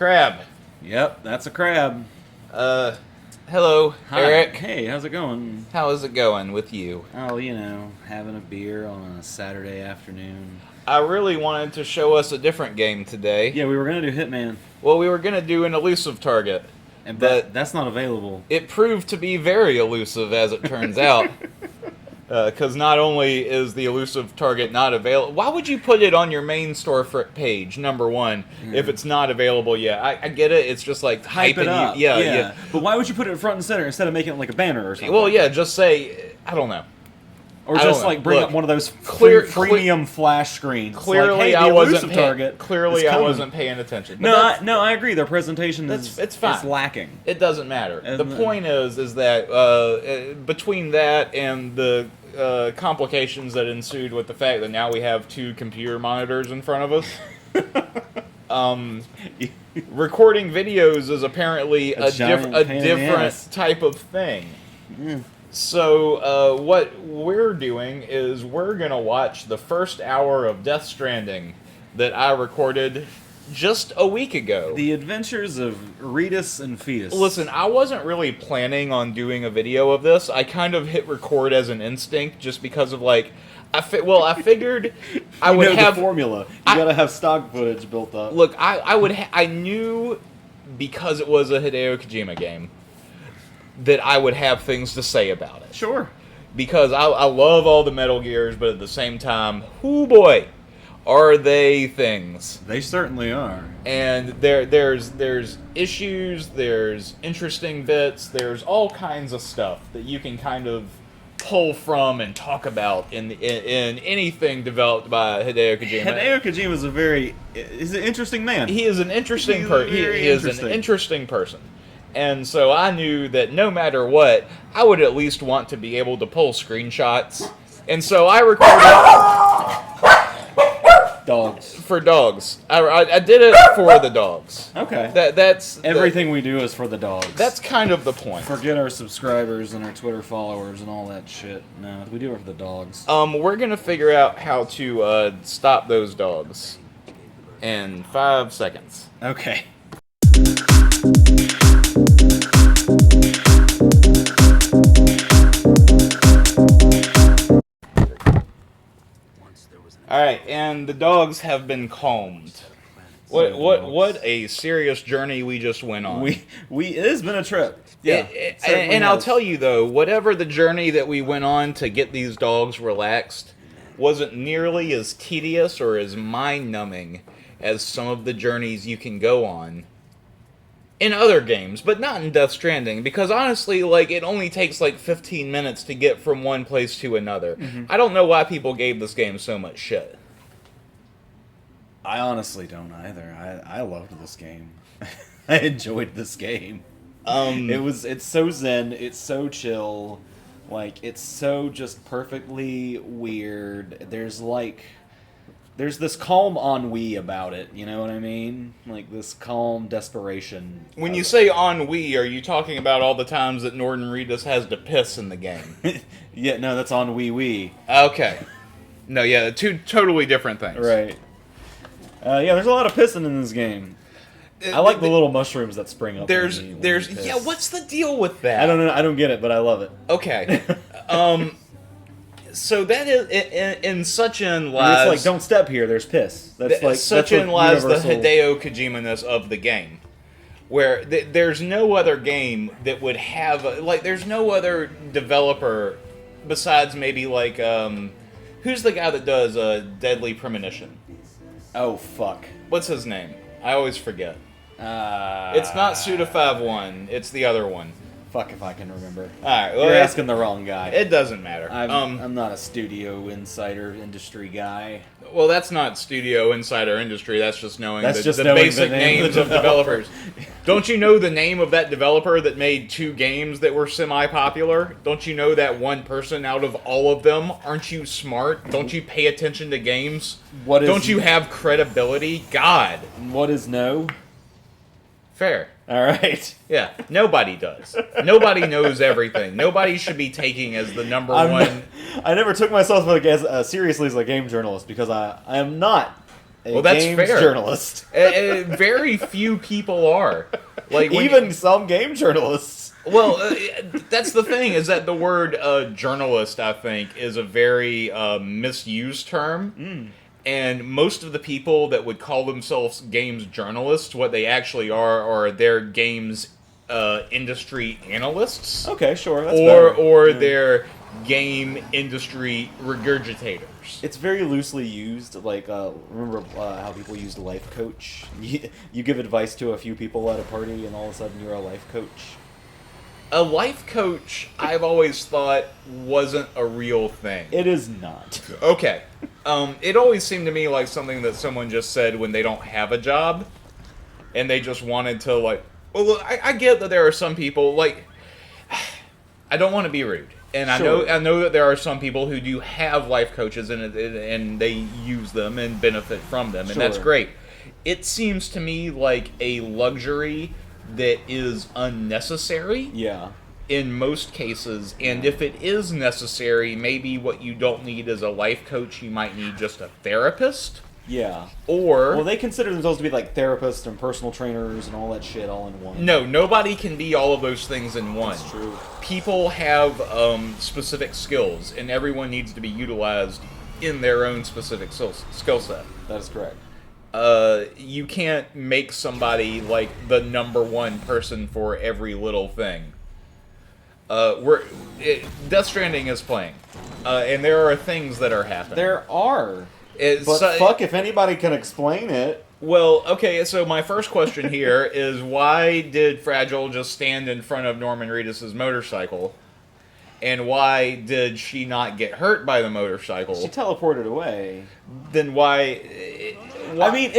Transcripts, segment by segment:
Crab. Yep, that's a crab. Hello, Hi. Eric. Hey, how's it going? How is it going with you? Oh, having a beer on a Saturday afternoon. I really wanted to show us a different game today. Yeah, we were gonna do Hitman, Well, we were going to do an elusive target. but that's not available. It proved to be very elusive, as it turns out. Because not only is the elusive target not available... Why would you put it on your main store page, number one, if it's not available yet? I get it. It's just like Hype it up. You. Yeah. But why would you put it front and center instead of making it like a banner or something? Well, yeah, just say... I don't know. Or just like bring up one of those freemium flash screens. Clearly, like, hey, I wasn't target. Clearly, I wasn't paying attention. But no, I agree. Their presentation it's fine. is lacking. It doesn't matter. The point is that between that and the complications that ensued with the fact that now we have two computer monitors in front of us, recording videos is apparently a different type of thing. Yeah. So what we're doing is we're going to watch the first hour of Death Stranding that I recorded just a week ago. The Adventures of Retus and Fetus. Listen, I wasn't really planning on doing a video of this. I kind of hit record as an instinct just because of like... I figured I would have... the formula. You gotta have stock footage built up. Look, I knew because it was a Hideo Kojima game that I would have things to say about it. Sure. Because I love all the Metal Gears, but at the same time, oh boy, are they things. They certainly are. And there's issues, there's interesting bits, there's all kinds of stuff that you can kind of pull from and talk about in anything developed by Hideo Kojima. Hideo Kojima is an interesting man. He is an interesting person. He is an interesting person. And so I knew that no matter what, I would at least want to be able to pull screenshots. And so I recorded... Dogs. For dogs. I did it for the dogs. Okay. That's... Everything we do is for the dogs. That's kind of the point. Forget our subscribers and our Twitter followers and all that shit. No, we do it for the dogs. We're gonna figure out how to stop those dogs in 5 seconds. Okay. Alright, and the dogs have been calmed. What a serious journey we just went on. It has been a trip. Yeah. And I'll tell you though, whatever the journey that we went on to get these dogs relaxed wasn't nearly as tedious or as mind-numbing as some of the journeys you can go on in other games, but not in Death Stranding, because honestly, like, it only takes like 15 minutes to get from one place to another. Mm-hmm. I don't know why people gave this game so much shit. I honestly don't either. I loved this game. I enjoyed this game. It's so zen, it's so chill, like, it's so just perfectly weird. There's this calm ennui about it, you know what I mean? Like, this calm desperation. When you say ennui, are you talking about all the times that Norton Reedus has to piss in the game? Yeah, no, that's ennui. Okay. No, yeah, two totally different things. Right. Yeah, there's a lot of pissing in this game. I like the little mushrooms that spring up. Yeah, what's the deal with that? I don't know, I don't get it, but I love it. Okay. So that is in such in lies. It's like, don't step here. There's piss. That's like such in lies the Hideo Kojima-ness of the game, where there's no other game that would have there's no other developer besides maybe like who's the guy that does Deadly Premonition? Oh fuck. What's his name? I always forget. It's not Suda51. It's the other one. Fuck if I can remember. Alright, well, you're asking the wrong guy. It doesn't matter. I'm not a studio insider industry guy. Well, that's not studio insider industry. That's just knowing the knowing basic names of developers. Don't you know the name of that developer that made 2 games that were semi-popular? Don't you know that one person out of all of them? Aren't you smart? Don't you pay attention to games? Don't you have credibility? God. What is no? Fair. All right. Yeah, nobody does. Nobody knows everything. Nobody should be taking as the number one. I never took myself as seriously as a game journalist because I am not Well, that's games fair. journalist. Very few people are. Like Even some game journalists. Well, that's the thing, is that the word journalist, I think, is a very misused term. And most of the people that would call themselves games journalists, what they actually are they're games industry analysts. Okay, sure. That's better. Or they're game industry regurgitators. It's very loosely used. Like, remember how people used life coach? You give advice to a few people at a party, and all of a sudden you're a life coach. A life coach, I've always thought, wasn't a real thing. It is not. Okay. It always seemed to me like something that someone just said when they don't have a job, and they just wanted to, like... Well, I get that there are some people, like... I don't want to be rude. And Sure. I know that there are some people who do have life coaches, and they use them and benefit from them, and that's Sure. great. It seems to me like a luxury that is unnecessary Yeah. in most cases, and if it is necessary, maybe what you don't need is a life coach, you might need just a therapist. Yeah. Or... Well, they consider themselves to be like therapists and personal trainers and all that shit all in one. No, nobody can be all of those things in one. That's true. People have specific skills, and everyone needs to be utilized in their own specific skill set. That is correct. You can't make somebody like the number one person for every little thing. Death Stranding is playing, and there are things that are happening. There are. It's, But fuck if anybody can explain it. Well, okay, so my first question here is, why did Fragile just stand in front of Norman Reedus' motorcycle? And why did she not get hurt by the motorcycle? She teleported away. Then why... I mean,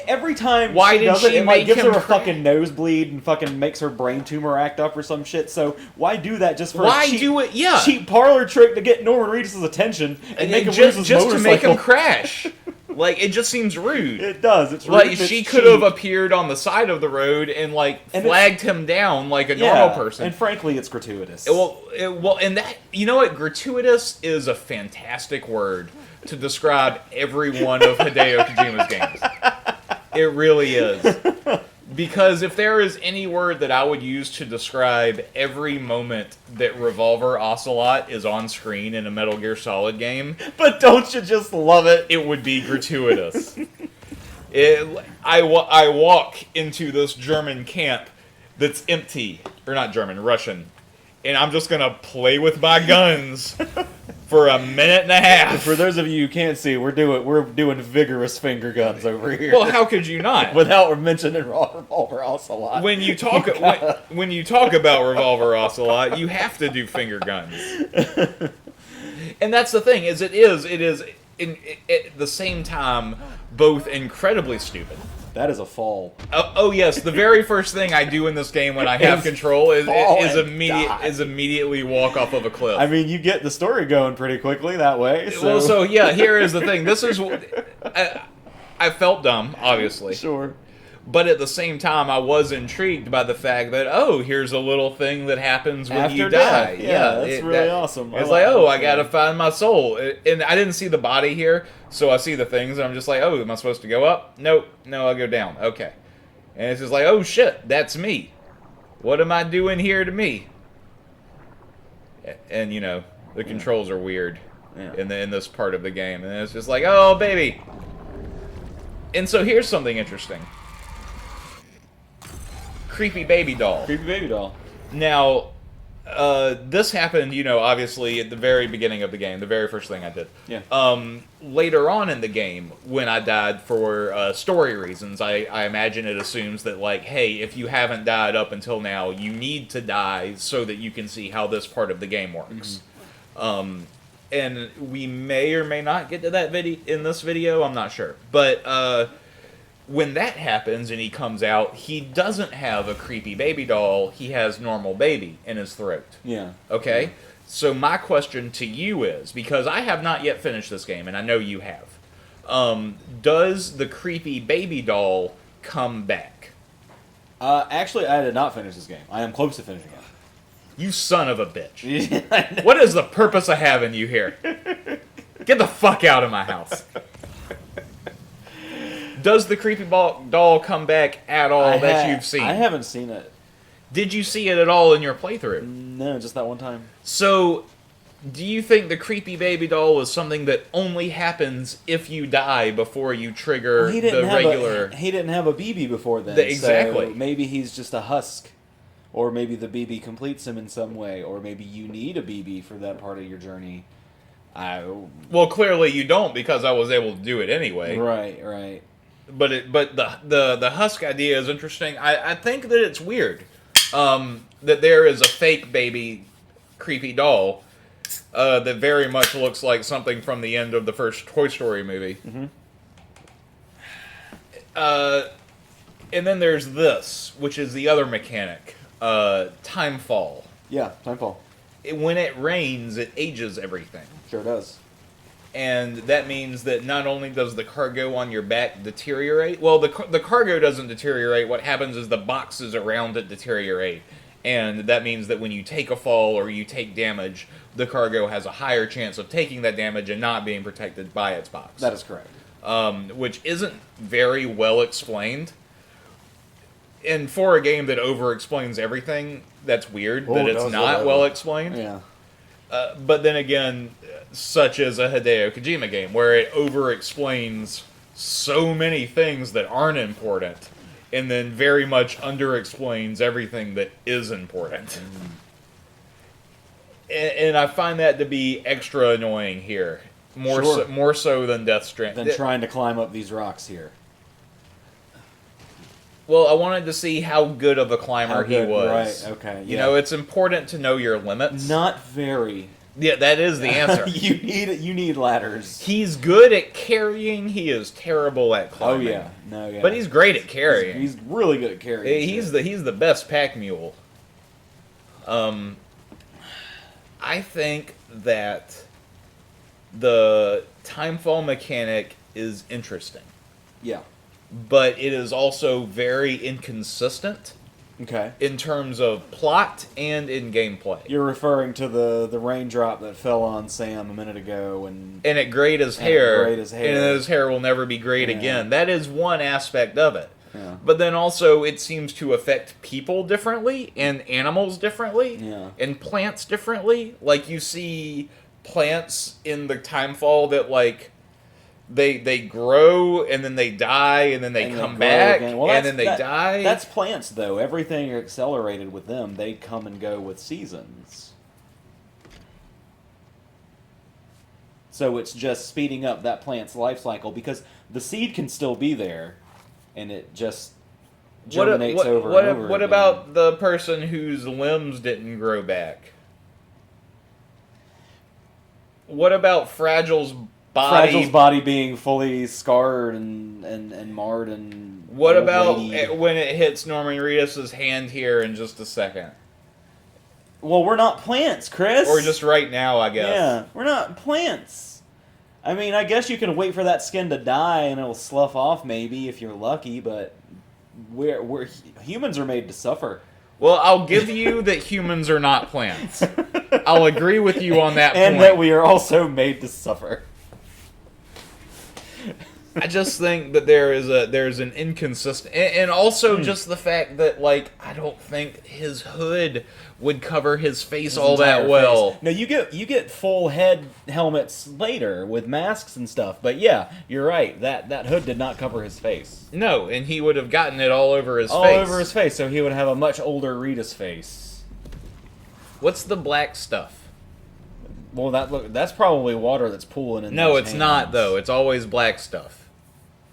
every time Why she did does it, she it like make gives him her a cry? fucking nosebleed and fucking makes her brain tumor act up or some shit. So why do that just for Why a cheap, do it? Yeah. cheap parlor trick to get Norman Reedus' attention and make him lose his just motorcycle? to make him crash. Like, it just seems rude. It does. It's rude. Like, It's she cheap. could have appeared on the side of the road and, like, And flagged him down like a normal person. And frankly, it's gratuitous. Well, and that, you know what? Gratuitous is a fantastic word to describe every one of Hideo Kojima's games. It really is. Because if there is any word that I would use to describe every moment that Revolver Ocelot is on screen in a Metal Gear Solid game, But don't you just love it? it would be gratuitous. I walk into this German camp that's empty, or not German, Russian, and I'm just gonna play with my guns for a minute and a half. For those of you who can't see, we're doing vigorous finger guns over here. Well, how could you not? Without mentioning Revolver Ocelot. When you talk when you talk about Revolver Ocelot, you have to do finger guns. And that's the thing, is it is at the same time both incredibly stupid. That is a fall. Oh yes, the very first thing I do in this game when I have control is immediately walk off of a cliff. I mean, you get the story going pretty quickly that way. So. Well, so yeah, here is the thing. This is I felt dumb, obviously. Sure. But at the same time, I was intrigued by the fact that, oh, here's a little thing that happens when After you death. die. Yeah, that's really awesome. It's like, oh, I gotta find my soul. And I didn't see the body here, so I see the things, and I'm just like, oh, am I supposed to go up? Nope. No, I'll go down. Okay. And it's just like, oh, shit, that's me. What am I doing here to me? And, you know, the controls are weird in this part of the game. And it's just like, oh, baby. And so here's something interesting. Creepy baby doll. Creepy baby doll. Now, this happened, you know, obviously at the very beginning of the game, the very first thing I did. Yeah. Later on in the game, when I died for story reasons, I imagine it assumes that, like, hey, if you haven't died up until now, you need to die so that you can see how this part of the game works. Mm-hmm. And we may or may not get to that in this video, I'm not sure. But, when that happens and he comes out, he doesn't have a creepy baby doll. He has normal baby in his throat. Yeah. Okay? Yeah. So my question to you is, because I have not yet finished this game, and I know you have, does the creepy baby doll come back? Actually, I did not finish this game. I am close to finishing it. You son of a bitch. What is the purpose of having you here? Get the fuck out of my house. Does the creepy doll come back at all that you've seen? I haven't seen it. Did you see it at all in your playthrough? No, just that one time. So, do you think the creepy baby doll is something that only happens if you die before you trigger the regular... He didn't have a BB before then. Exactly. So maybe he's just a husk. Or maybe the BB completes him in some way. Or maybe you need a BB for that part of your journey. Well, clearly you don't, because I was able to do it anyway. Right. But the husk idea is interesting. I think that it's weird that there is a fake baby creepy doll that very much looks like something from the end of the first Toy Story movie. Mm-hmm. And then there's this, which is the other mechanic, timefall. Yeah, timefall. When it rains, it ages everything. Sure does. And that means that not only does the cargo on your back deteriorate, well, the cargo doesn't deteriorate. What happens is the boxes around it deteriorate. And that means that when you take a fall or you take damage, the cargo has a higher chance of taking that damage and not being protected by its box. That is correct. Which isn't very well explained. And for a game that over-explains everything, that's weird that it's not well explained. Yeah. But then again, such as a Hideo Kojima game, where it over-explains so many things that aren't important, and then very much under-explains everything that is important. And I find that to be extra annoying here. More so than Death Stranding. Than trying to climb up these rocks here. Well, I wanted to see how good of a climber he was. Right, okay. Yeah. You know, it's important to know your limits. Not very. Yeah, that is the answer. You need ladders. He's good at carrying. He is terrible at climbing. Oh yeah, But he's great at carrying. He's really good at carrying. He's the best pack mule. I think that the timefall mechanic is interesting. Yeah. But it is also very inconsistent. Okay. In terms of plot and in gameplay. You're referring to the raindrop that fell on Sam a minute ago, and it grayed his hair. And his hair will never be grayed again. That is one aspect of it. Yeah. But then also it seems to affect people differently, and animals differently, and plants differently. Like you see plants in the timefall that like they grow and then they die and then they come back and then they die. That's plants though. Everything are accelerated with them. They come and go with seasons. So it's just speeding up that plant's life cycle because the seed can still be there and it just germinates over and over. What about the person whose limbs didn't grow back? What about Fragile's body being fully scarred and marred and... What about when it hits Norman Reedus' hand here in just a second? Well, we're not plants, Chris. Or just right now, I guess. Yeah, we're not plants. I mean, I guess you can wait for that skin to die and it'll slough off maybe if you're lucky, but humans are made to suffer. Well, I'll give you that humans are not plants. I'll agree with you on that point. And that we are also made to suffer. I just think that there's an inconsistent, and also just the fact that like I don't think his hood would cover his face all that well. No, you get full head helmets later with masks and stuff, but yeah, you're right. That hood did not cover his face. No, and he would have gotten it all over his face. All over his face, so he would have a much older Rita's face. What's the black stuff? Well, that's probably water that's pooling in. No, it's not though. It's always black stuff.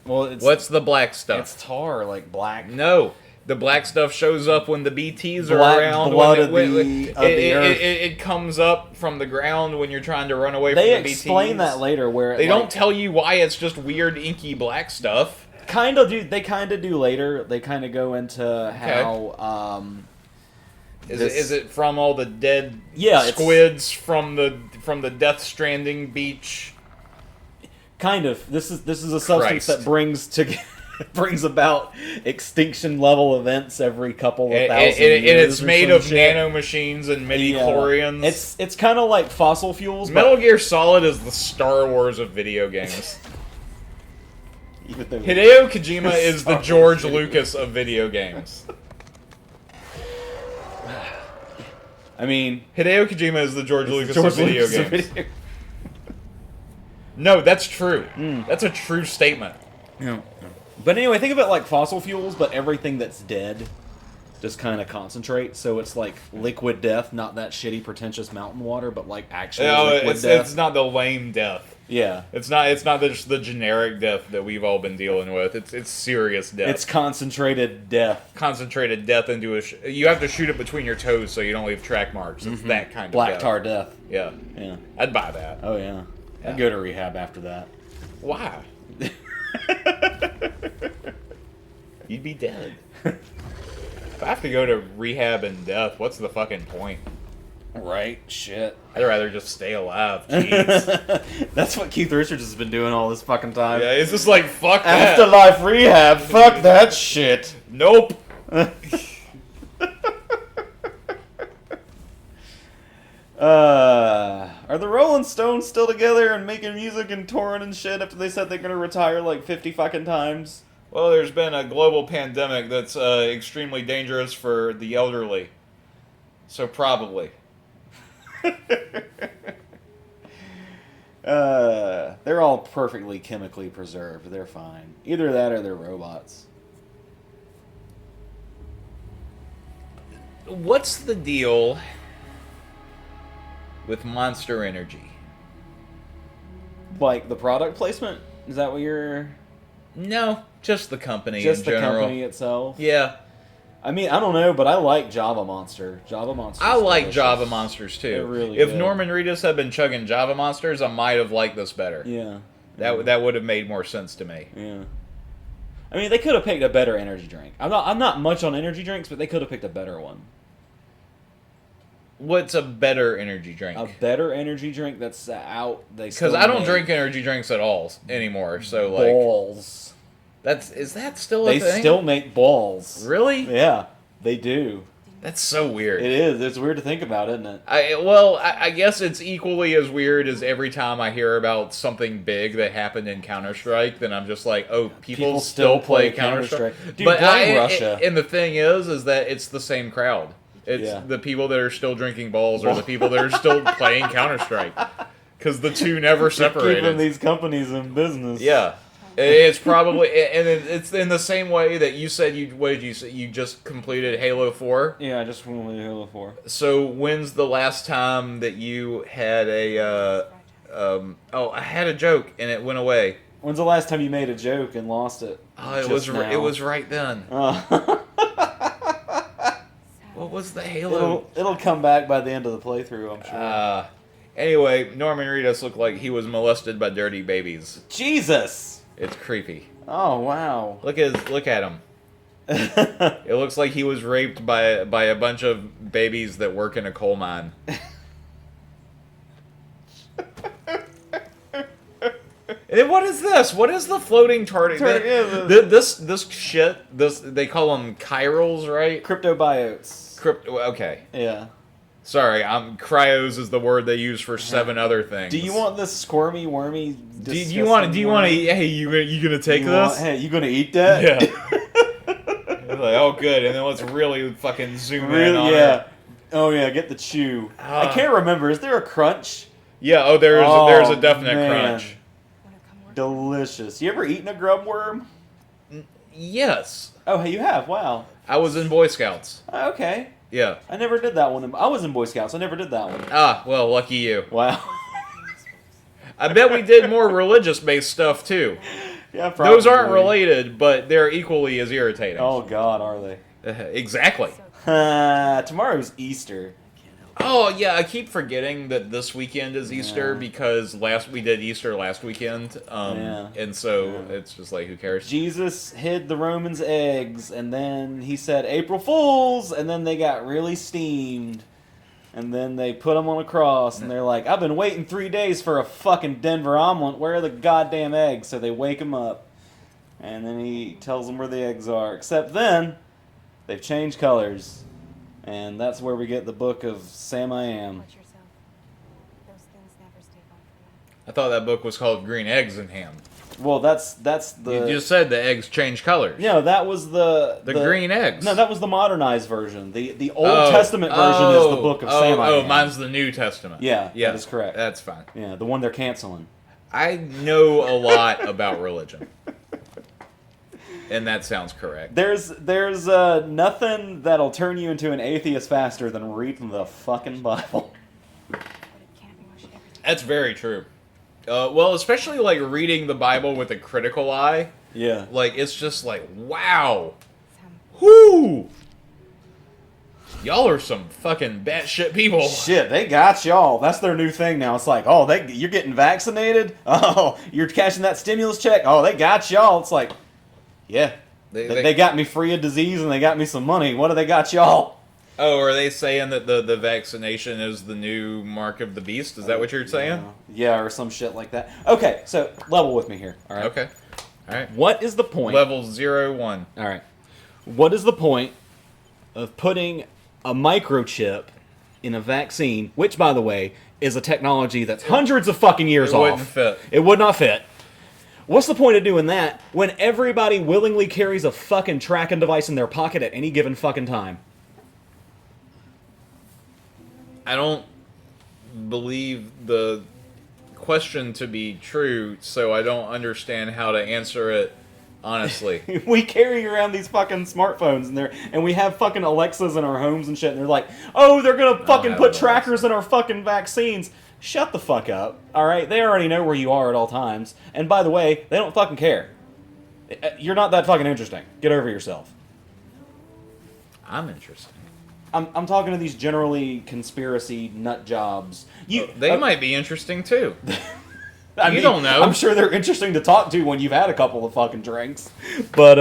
Well, what's the black stuff? It's tar, like black. No, the black stuff shows up when the BTs are around. Blood of the earth. It comes up from the ground when you're trying to run away from the BTs. They explain that later, where they don't tell you why it's just weird inky black stuff. They kind of do later. They kind of go into how. Is it from all the dead squids from the Death Stranding beach? Kind of. This is a substance that brings about extinction level events every couple of thousand years. And it's made of nanomachines and midi-chlorians. It's kind of like fossil fuels. Metal Gear Solid is the Star Wars of video games. Even though Hideo Kojima is the Star Wars George video Lucas of video games. I mean, Hideo Kojima is the George it's Lucas George of video Lucas of games. video- No, that's true. That's a true statement. Yeah. But anyway, think of it like fossil fuels, but everything that's dead just kind of concentrates. So it's like liquid death, not that shitty, pretentious mountain water, but like actual liquid death. It's not the lame death. Yeah. It's not just the generic death that we've all been dealing with. It's serious death. It's concentrated death. Concentrated death into you have to shoot it between your toes so you don't leave track marks. It's that kind of Black death. tar death. Yeah. Yeah. I'd buy that. Oh, yeah. I'd go to rehab after that. Why? You'd be dead. If I have to go to rehab and death, what's the fucking point? Right? Shit. I'd rather just stay alive. Jeez. That's what Keith Richards has been doing all this fucking time. Yeah, it's just like, fuck that. Afterlife rehab. Fuck that shit. Nope. Are the Rolling Stones still together and making music and touring and shit after they said they're gonna retire like 50 fucking times? Well, there's been a global pandemic that's extremely dangerous for the elderly. So probably. They're all perfectly chemically preserved. They're fine. Either that or they're robots. What's the deal with Monster Energy? Like the product placement? Is that what you're... No, just the company Just in the general. company itself? Yeah. I mean, I don't know, but I like Java Monster. Java Monster. I like Java Monsters too. They're really if good. Norman Reedus had been chugging Java Monsters, I might have liked this better. Yeah. That would have made more sense to me. Yeah. I mean, they could have picked a better energy drink. I'm not much on energy drinks, but they could have picked a better one. What's a better energy drink? A better energy drink that's out. Because I don't drink energy drinks at all anymore. So like balls. is that still a They thing? still make balls. Really? Yeah, they do. That's so weird. It is. It's weird to think about, isn't it? I guess it's equally as weird as every time I hear about something big that happened in Counter-Strike, then I'm just like, oh, people still play Counter-Strike. Dude, But blame Russia. And the thing is that it's the same crowd. It's the people that are still drinking balls or the people that are still playing Counter-Strike. Because the two never separated. Keeping these companies in business. Yeah. It's probably, and it's in the same way that you said you just completed Halo 4. Yeah, I just went with Halo 4. So when's the last time that you had a I had a joke and it went away. When's the last time you made a joke and lost it? Oh, it was right then. What was the Halo? It'll come back by the end of the playthrough, I'm sure. Anyway, Norman Reedus looked like he was molested by dirty babies. Jesus! It's creepy. Oh, wow. Look at him. It looks like he was raped by a bunch of babies that work in a coal mine. And what is this? What is the floating tardigrade? This shit. They call them chirals, right? Cryptobiotes. Okay. Yeah. Sorry, cryos is the word they use for 7 other things. Do you want this squirmy, wormy? Do you want to eat? Hey, you gonna take this? Hey, you gonna eat that? Yeah. It's like, oh, good. And then let's really fucking zoom in on it. Oh yeah, get the chew. I can't remember. Is there a crunch? Yeah. Oh, there's a definite crunch. Delicious. You ever eaten a grub worm? Yes. Oh, hey, you have. Wow. I was in Boy Scouts. Okay. Yeah. I never did that one. I was in Boy Scouts. I never did that one. Ah, well, lucky you. Wow. I bet we did more religious-based stuff, too. Yeah, probably. Those aren't related, but they're equally as irritating. Oh, God, are they? Exactly. Tomorrow's Easter. Oh, yeah, I keep forgetting that this weekend is Easter because we did Easter last weekend. And so it's just like, who cares? Jesus hid the Romans' eggs, and then he said, April Fools! And then they got really steamed. And then they put them on a cross, and they're like, I've been waiting 3 days for a fucking Denver omelet. Where are the goddamn eggs? So they wake him up. And then he tells them where the eggs are. Except then, they've changed colors. And that's where we get the book of Sam I Am. I thought that book was called Green Eggs and Ham. Well, that's the. You just said the eggs change colors. No, that was the green eggs. No, that was the modernized version. The Old Testament version is the Book of Samuel. Oh, mine's the New Testament. Yeah, that is correct. That's fine. Yeah, the one they're canceling. I know a lot about religion. And that sounds correct. There's nothing that'll turn you into an atheist faster than reading the fucking Bible. That's very true. Well, especially like reading the Bible with a critical eye. Yeah. Like, it's just like, wow. Whoo! Y'all are some fucking batshit people. Shit, they got y'all. That's their new thing now. It's like, oh, you're getting vaccinated? Oh, you're cashing that stimulus check? Oh, they got y'all. It's like, yeah. They got me free of disease and they got me some money. What do they got y'all? Oh, are they saying that the vaccination is the new mark of the beast? Is that what you're saying? Yeah, or some shit like that. Okay, so level with me here. All right. Okay. All right. What is the point? Level 0-1. All right. What is the point of putting a microchip in a vaccine, which, by the way, is a technology that's hundreds of fucking years off? It wouldn't fit. It would not fit. What's the point of doing that when everybody willingly carries a fucking tracking device in their pocket at any given fucking time? I don't believe the question to be true, so I don't understand how to answer it honestly. We carry around these fucking smartphones and we have fucking Alexas in our homes and shit, and they're like, oh, they're gonna fucking put trackers in our fucking vaccines. Shut the fuck up, alright? They already know where you are at all times. And by the way, they don't fucking care. You're not that fucking interesting. Get over yourself. I'm interesting. I'm talking to these generally conspiracy nut jobs. They might be interesting too. I mean, don't know. I'm sure they're interesting to talk to when you've had a couple of fucking drinks. But,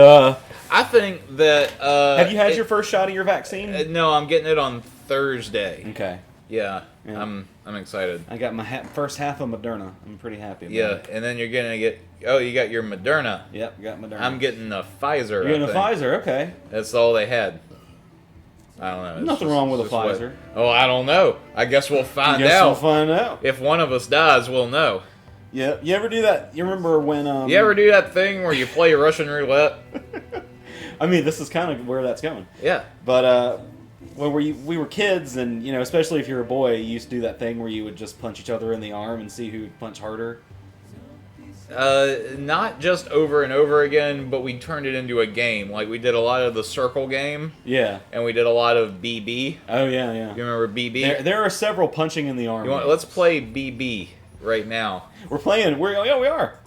I think that, have you had your first shot of your vaccine? No, I'm getting it on Thursday. Okay. Yeah. I'm excited. I got my first half of Moderna. I'm pretty happy about it. And then you're gonna get... Oh, you got your Moderna. Yep, got Moderna. I'm getting a Pfizer, You're getting a Pfizer, okay. That's all they had. I don't know. Nothing wrong with a Pfizer. Oh, I don't know. I guess we'll find out. If one of us dies, we'll know. Yeah. You ever do that? You remember when... You ever do that thing where you play Russian roulette? I mean, this is kind of where that's going. Yeah. But, when we were kids, and, you know, especially if you're a boy, you used to do that thing where you would just punch each other in the arm and see who would punch harder. Not just over and over again, but we turned it into a game. Like, we did a lot of the circle game. Yeah. And we did a lot of BB. Oh, yeah, yeah. You remember BB? There are several punching in the arm. Let's play BB right now. We're playing. We are.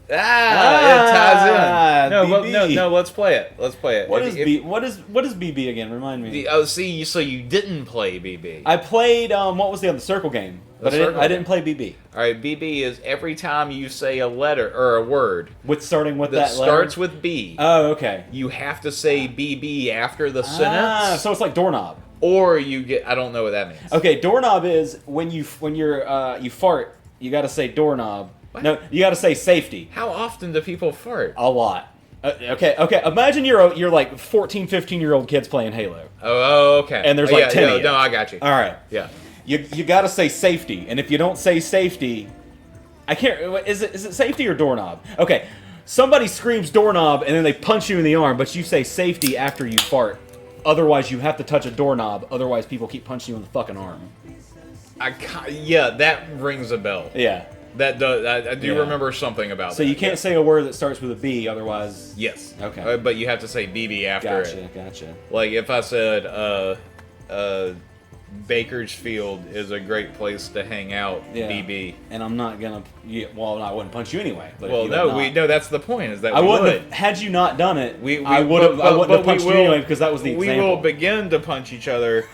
It ties in. No, let's play it. What is BB again? Remind me. So you didn't play BB. I played, what was the other circle game? But I didn't play BB. Alright, BB is every time you say a letter, or a word. Starting with that that letter? starts with B. Oh, okay. You have to say BB after the sentence. So it's like doorknob. Or you get, I don't know what that means. Okay, doorknob is when you fart, you gotta say doorknob. What? No, you gotta say safety. How often do people fart? A lot. Okay. Imagine you're like 14, 15-year-old kids playing Halo. Oh, okay. And there's 10 of you. No, I got you. All right. Yeah. You gotta say safety, and if you don't say safety, I can't. Is it safety or doorknob? Okay. Somebody screams doorknob, and then they punch you in the arm, but you say safety after you fart. Otherwise, you have to touch a doorknob. Otherwise, people keep punching you in the fucking arm. Yeah, that rings a bell. Yeah. That does. I do remember something about that. So you can't say a word that starts with a B, otherwise... Yes. Okay. But you have to say BB after it. Gotcha. Like, if I said, Bakersfield is a great place to hang out, BB. And I'm not gonna... Well, I wouldn't punch you anyway. But no, that's the point, is that I wouldn't. Had you not done it, I wouldn't have punched you anyway, because that was the example. We will begin to punch each other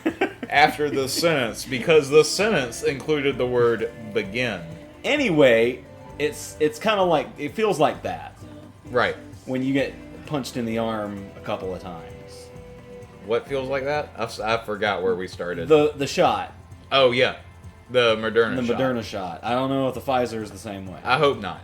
after the sentence, because the sentence included the word begin. Anyway, it's kind of like, it feels like that. Right. When you get punched in the arm a couple of times. What feels like that? I forgot where we started. The shot. Oh, yeah. The Moderna shot. The Moderna shot. I don't know if the Pfizer is the same way. I hope not.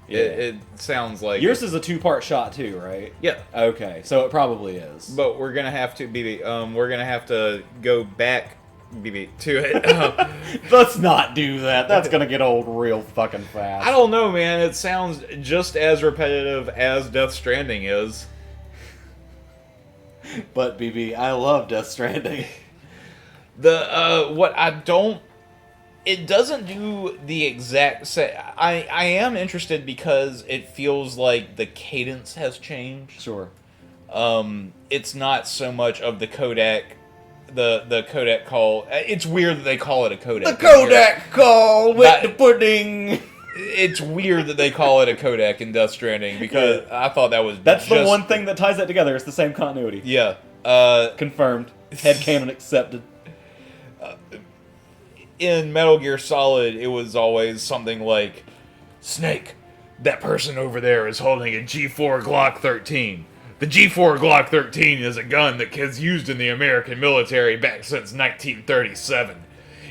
Yeah. It sounds like... Yours is a 2-part shot too, right? Yeah. Okay, so it probably is. But we're going to have to we're going to have to go back BB to it. Let's not do that. That's gonna get old real fucking fast. I don't know, man. It sounds just as repetitive as Death Stranding is. But BB, I love Death Stranding. What I don't, it doesn't do the exact same. I am interested because it feels like the cadence has changed. Sure. It's not so much of the codec, the codec call. It's weird that they call it a codec. The codec call with the pudding. It's weird that they call it a codec in Death Stranding because I thought that was That's the one thing that ties that together. It's the same continuity. Yeah. Confirmed. Headcanon accepted. In Metal Gear Solid, it was always something like, Snake, that person over there is holding a G4 Glock 13. The G4 Glock 13 is a gun that kids used in the American military back since 1937.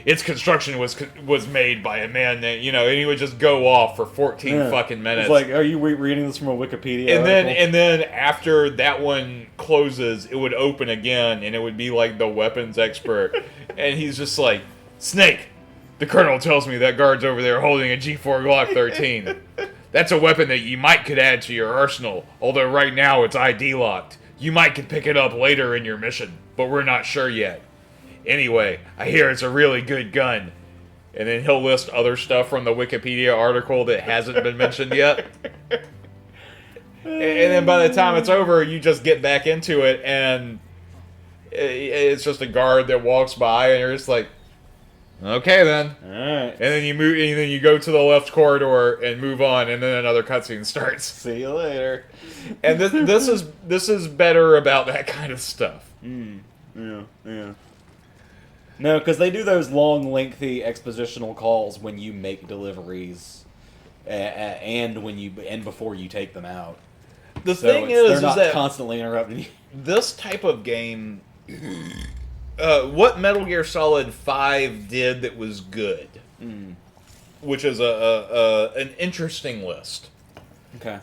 Its construction was made by a man that, and he would just go off for 14 fucking minutes. It's like, are you reading this from a Wikipedia article? article? And then after that one closes, it would open again, and it would be like the weapons expert. And he's just like, Snake, the colonel tells me that guard's over there holding a G4 Glock 13. That's a weapon that you might could add to your arsenal, although right now it's ID locked. You might could pick it up later in your mission, but we're not sure yet. Anyway, I hear it's a really good gun. And then he'll list other stuff from the Wikipedia article that hasn't been mentioned yet. And then by the time it's over, you just get back into it, and it's just a guard that walks by, and you're just like, okay then. Alright. And then you move, and then you go to the left corridor and move on, and then another cutscene starts. See you later. And this is better about that kind of stuff. Yeah. No, because they do those long, lengthy expositional calls when you make deliveries, and before you take them out. The thing is they're not that constantly interrupting you. This type of game, what Metal Gear Solid 5 did that was good, which is an interesting list. Okay.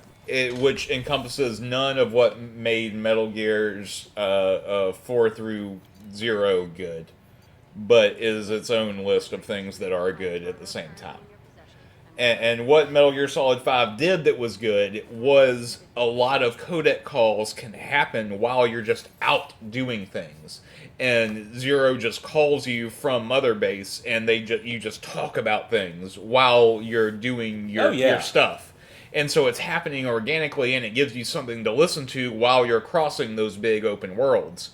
Which encompasses none of what made Metal Gears 4 through 0 good, but is its own list of things that are good at the same time. And what Metal Gear Solid 5 did that was good was a lot of codec calls can happen while you're just out doing things. And Zero just calls you from Mother Base, and you just talk about things while you're doing your stuff. And so it's happening organically, and it gives you something to listen to while you're crossing those big open worlds.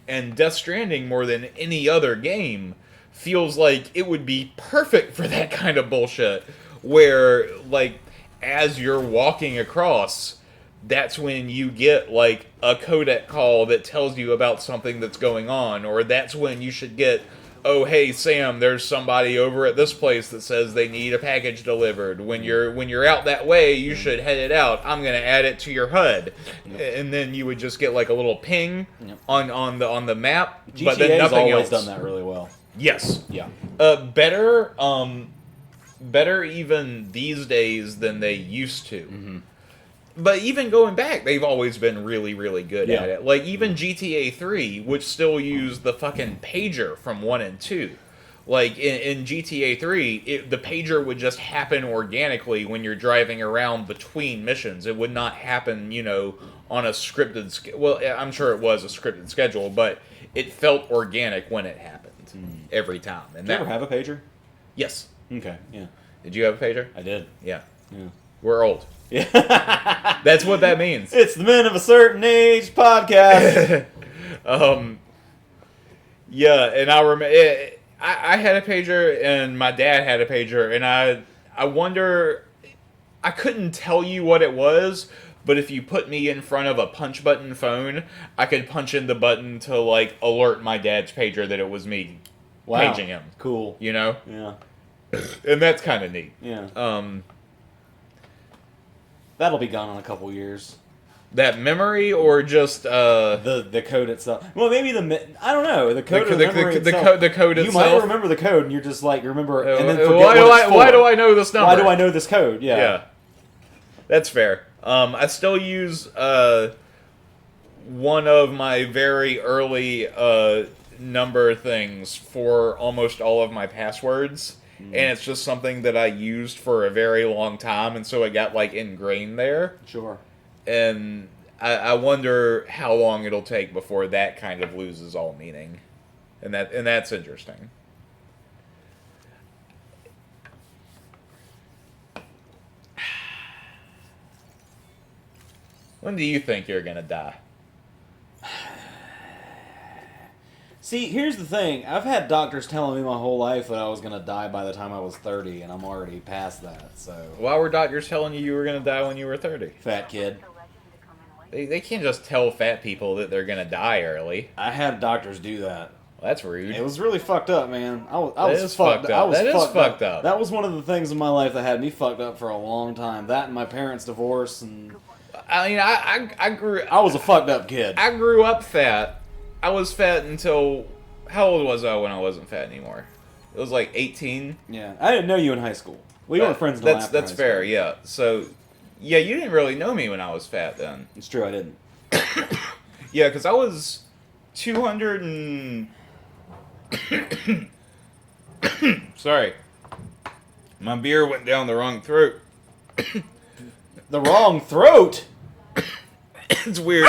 And Death Stranding, more than any other game, feels like it would be perfect for that kind of bullshit. Where, like, as you're walking across, that's when you get, like, a codec call that tells you about something that's going on. Or that's when you should get, oh, hey, Sam, there's somebody over at this place that says they need a package delivered. When you're out that way, you should head it out. I'm going to add it to your HUD. Yep. And then you would just get, like, a little ping on the map. GTA's but then nothing always else. done that really well. Yes. Yeah. Better even these days than they used to. Mm-hmm. But even going back, they've always been really, really good at it. Like, even GTA 3, which still used the fucking pager from 1 and 2. Like, in GTA 3, the pager would just happen organically when you're driving around between missions. It would not happen, on a scripted... Well, I'm sure it was a scripted schedule, but it felt organic when it happened. Every time. And Did you ever have a pager? Yes. Okay, yeah. Did you have a pager? I did. Yeah. Yeah. We're old. Yeah. That's what that means. It's the Men of a Certain Age podcast. Yeah, and I remember I had a pager and my dad had a pager, and I wonder, I couldn't tell you what it was, but if you put me in front of a punch button phone, I could punch in the button to, like, alert my dad's pager that it was me paging him. Cool. Yeah. And that's kind of neat. Yeah. That'll be gone in a couple years. That memory, or just the code itself? Well, maybe I don't know, the code. The code itself. You might remember the code, and you're just like remember, and then forget why do I know this number? Why do I know this code? Yeah. Yeah. That's fair. I still use one of my very early number things for almost all of my passwords, and it's just something that I used for a very long time, and so it got like ingrained there. Sure. And I wonder how long it'll take before that kind of loses all meaning, and that's interesting. When do you think you're gonna die? See, here's the thing. I've had doctors telling me my whole life that I was going to die by the time I was 30, and I'm already past that, so... Why were doctors telling you were gonna die when you were 30? Fat kid. They can't just tell fat people that they're gonna die early. I had doctors do that. Well, that's rude. It was really fucked up, man. I was That is fucked fucked up. up. That is fucked up. That was one of the things in my life that had me fucked up for a long time. That and my parents' divorce, and... I mean, I grew... I was a fucked up kid. I grew up fat. I was fat until... How old was I when I wasn't fat anymore? It was like 18. Yeah, I didn't know you in high school. We weren't friends until after That's high fair, school. yeah. So, yeah, you didn't really know me when I was fat then. It's true, I didn't. Yeah, because I was 200 and... Sorry. My beer went down the wrong throat. The wrong throat? It's weird.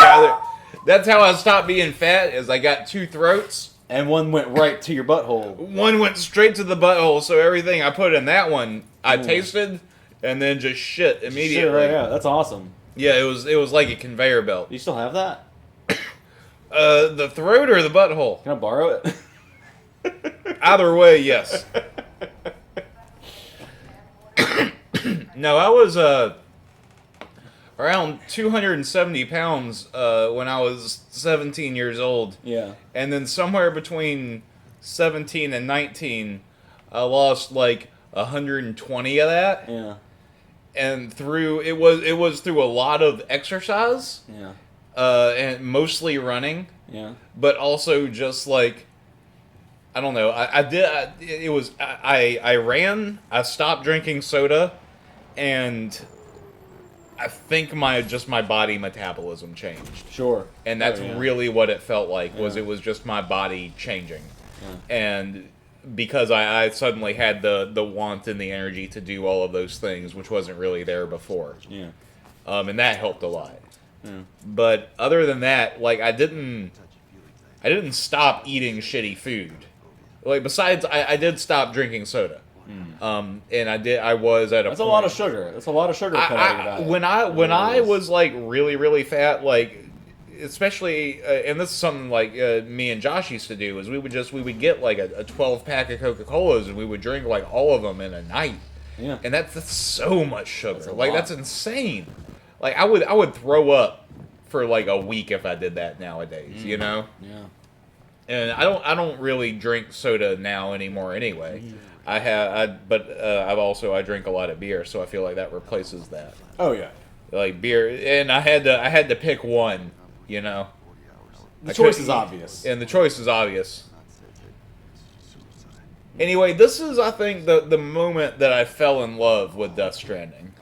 That's how I stopped being fat, is I got two throats. And one went right to your butthole. One went straight to the butthole, so everything I put in that one, I tasted, and then just shit immediately. Shit, right, yeah, that's awesome. Yeah, it was like a conveyor belt. Do you still have that? The throat or the butthole? Can I borrow it? Either way, yes. No, I was around 270 pounds when I was 17 years old. Yeah. And then somewhere between 17 and 19, I lost like 120 of that. Yeah. And it was through a lot of exercise. Yeah. And mostly running. Yeah. But also just like, I don't know. I ran. I stopped drinking soda, and I think my body metabolism changed. Sure. And that's really what it felt like. Yeah. It was just my body changing, Yeah. and because I suddenly had the want and the energy to do all of those things, which wasn't really there before. Yeah. And that helped a lot. Yeah. But other than that, like I didn't stop eating shitty food. Like besides, I did stop drinking soda. And I was at a. That's a lot of sugar. That's a lot of sugar cut out of your diet. When I was like really fat, like especially, and this is something like me and Josh used to do, is we would get like a 12-pack of Coca-Colas and we would drink like all of them in a night. Yeah. And that's so much sugar. That's a Like lot. that's insane. Like I would throw up for like a week if I did that nowadays. You know. Yeah. And I don't really drink soda now anymore anyway. But I drink a lot of beer, so I feel like that replaces that. Oh yeah. Like beer, and I had to pick one, you know. The choice is obvious. And the choice is obvious. Anyway, this is, I think, the moment that I fell in love with Death Stranding.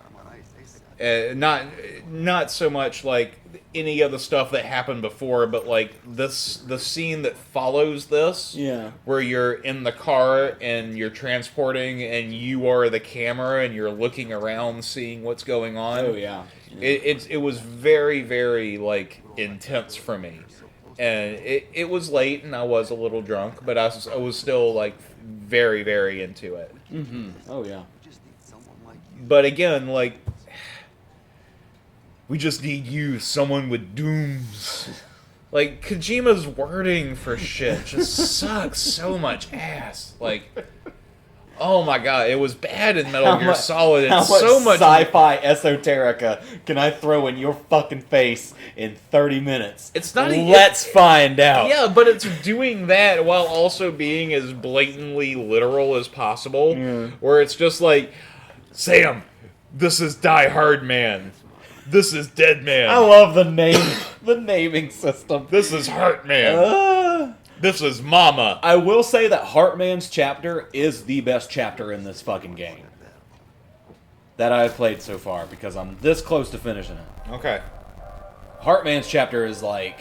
Not so much like any of the stuff that happened before, but like the scene that follows this, Yeah. where you're in the car and you're transporting and you are the camera and you're looking around seeing what's going on. Oh yeah. It was very, very like intense for me, and it was late and I was a little drunk, but I was still like very, very into it. Mm-hmm. Oh yeah. But again, like, we just need you, someone with dooms. Like, Kojima's wording for shit just sucks so much ass. Like, oh my god, it was bad in Metal Gear Solid. It's so much sci-fi esoterica can I throw in your fucking face in 30 minutes? It's not. Let's find out. Yeah, but it's doing that while also being as blatantly literal as possible. Yeah. Where it's just like, Sam, this is Die Hard Man. This is Dead Man. I love the naming system. This is Heart Man. This is Mama. I will say that Heartman's chapter is the best chapter in this fucking game that I've played so far, because I'm this close to finishing it. Okay. Heartman's chapter is like...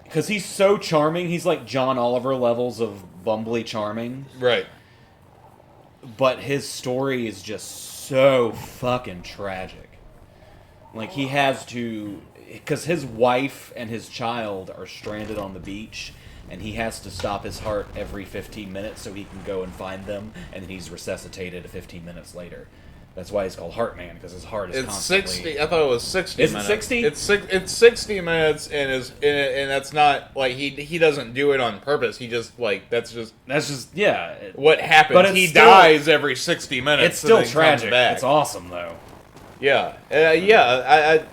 because he's so charming. He's like John Oliver levels of bumbly charming. Right. But his story is just so fucking tragic. Like, he has to... Because his wife and his child are stranded on the beach, and he has to stop his heart every 15 minutes so he can go and find them, and then he's resuscitated 15 minutes later. That's why he's called Heartman, because his heart is It's constantly... 60. I thought it was 60 Is it minutes. 60? It's 60 minutes, and that's not like he doesn't do it on purpose. He just that's just yeah. what happens. But He still, dies every 60 minutes. It's still and then tragic. comes back. It's awesome though. Yeah, yeah.